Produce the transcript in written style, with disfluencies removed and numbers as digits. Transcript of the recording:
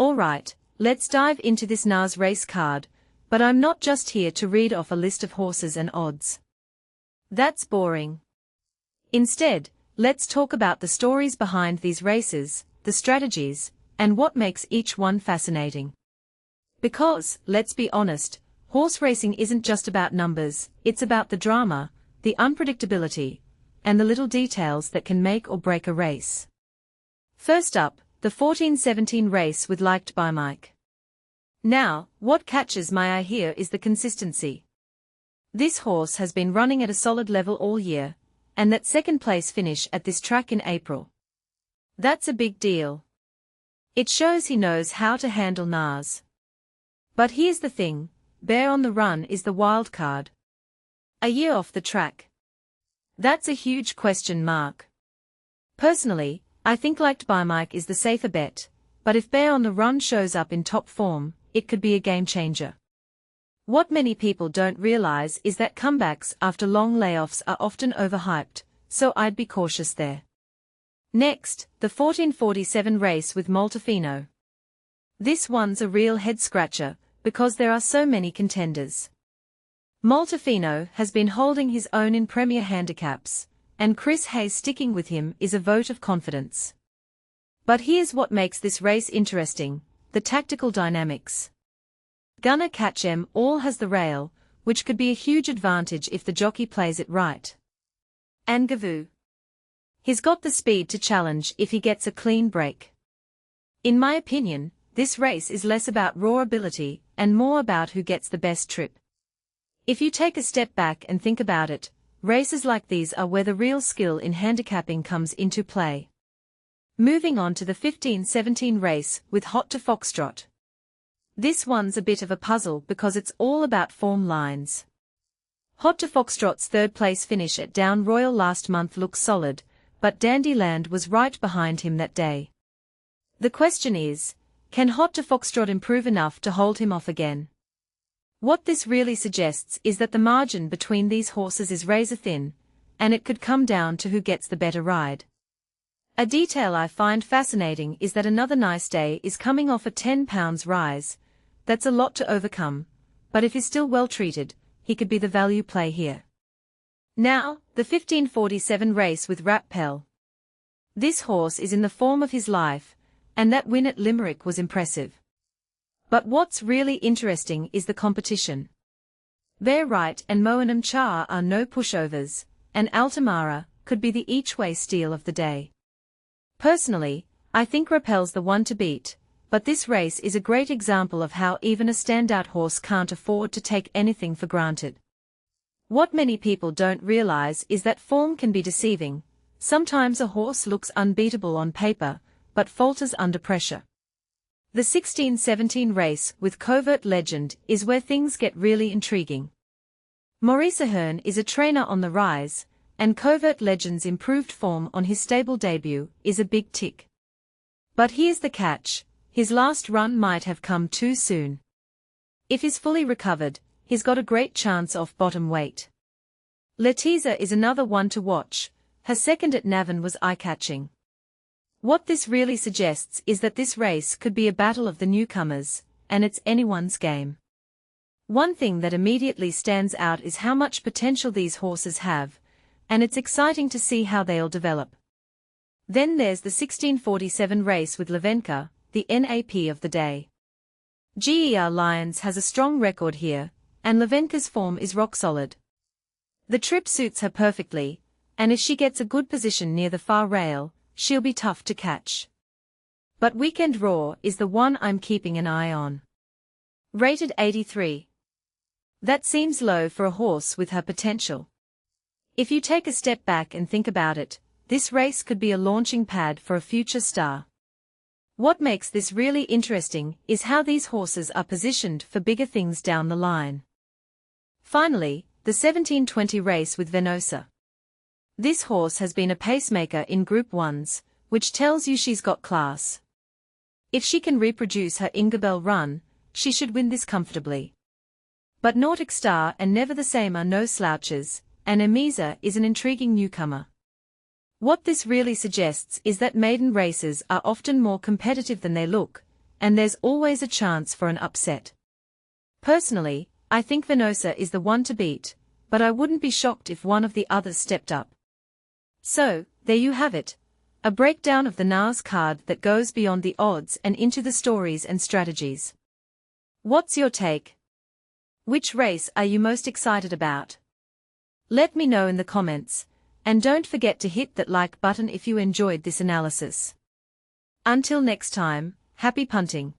Alright, let's dive into this Naas race card, but I'm not just here to read off a list of horses and odds. That's boring. Instead, let's talk about the stories behind these races, the strategies, and what makes each one fascinating. Because, let's be honest, horse racing isn't just about numbers, it's about the drama, the unpredictability, and the little details that can make or break a race. First up, the 1417 race with Likedbymike. Now, what catches my eye here is the consistency. This horse has been running at a solid level all year, and that second-place finish at this track in April. That's a big deal. It shows he knows how to handle Naas. But here's the thing, Bear on the Run is the wild card. A year off the track. That's a huge question mark. Personally, I think Likedbymike is the safer bet, but if Bear on the Run shows up in top form, it could be a game-changer. What many people don't realize is that comebacks after long layoffs are often overhyped, so I'd be cautious there. Next, the 1447 race with Moltophino. This one's a real head-scratcher, because there are so many contenders. Moltophino has been holding his own in Premier handicaps, and Chris Hayes sticking with him is a vote of confidence. But here's what makes this race interesting, the tactical dynamics. Gunner Catchem all has the rail, which could be a huge advantage if the jockey plays it right. And Gavu. He's got the speed to challenge if he gets a clean break. In my opinion, this race is less about raw ability and more about who gets the best trip. If you take a step back and think about it, races like these are where the real skill in handicapping comes into play. Moving on to the 1517 race with To Foxtrot. This one's a bit of a puzzle because it's all about form lines. To Foxtrot's third-place finish at Down Royal last month looks solid, but Dandyland was right behind him that day. The question is, can To Foxtrot improve enough to hold him off again? What this really suggests is that the margin between these horses is razor-thin, and it could come down to who gets the better ride. A detail I find fascinating is that Another Nice Day is coming off a 10 pounds rise. That's a lot to overcome, but if he's still well treated, he could be the value play here. Now, the 1547 race with Rappell. This horse is in the form of his life, and that win at Limerick was impressive. But what's really interesting is the competition. Bear Right and Moanam Char are no pushovers, and Altamara could be the each-way steal of the day. Personally, I think Rappell's the one to beat, but this race is a great example of how even a standout horse can't afford to take anything for granted. What many people don't realize is that form can be deceiving. Sometimes a horse looks unbeatable on paper, but falters under pressure. The 1617 race with Covert Legend is where things get really intriguing. Maurice Ahern is a trainer on the rise, and Covert Legend's improved form on his stable debut is a big tick. But here's the catch, his last run might have come too soon. If he's fully recovered, he's got a great chance off bottom weight. Letizia is another one to watch, her second at Navan was eye-catching. What this really suggests is that this race could be a battle of the newcomers, and it's anyone's game. One thing that immediately stands out is how much potential these horses have, and it's exciting to see how they'll develop. Then there's the 1647 race with Livenka, the NAP of the day. GER Lions has a strong record here, and Livenka's form is rock solid. The trip suits her perfectly, and if she gets a good position near the far rail, she'll be tough to catch. But Weekend Raw is the one I'm keeping an eye on. Rated 83. That seems low for a horse with her potential. If you take a step back and think about it, this race could be a launching pad for a future star. What makes this really interesting is how these horses are positioned for bigger things down the line. Finally, the 1720 race with Venosa. This horse has been a pacemaker in Group 1s, which tells you she's got class. If she can reproduce her Ingabel run, she should win this comfortably. But Nautic Star and Never the Same are no slouches, and Emisa is an intriguing newcomer. What this really suggests is that maiden races are often more competitive than they look, and there's always a chance for an upset. Personally, I think Venosa is the one to beat, but I wouldn't be shocked if one of the others stepped up. So, there you have it. A breakdown of the Naas card that goes beyond the odds and into the stories and strategies. What's your take? Which race are you most excited about? Let me know in the comments, and don't forget to hit that like button if you enjoyed this analysis. Until next time, happy punting.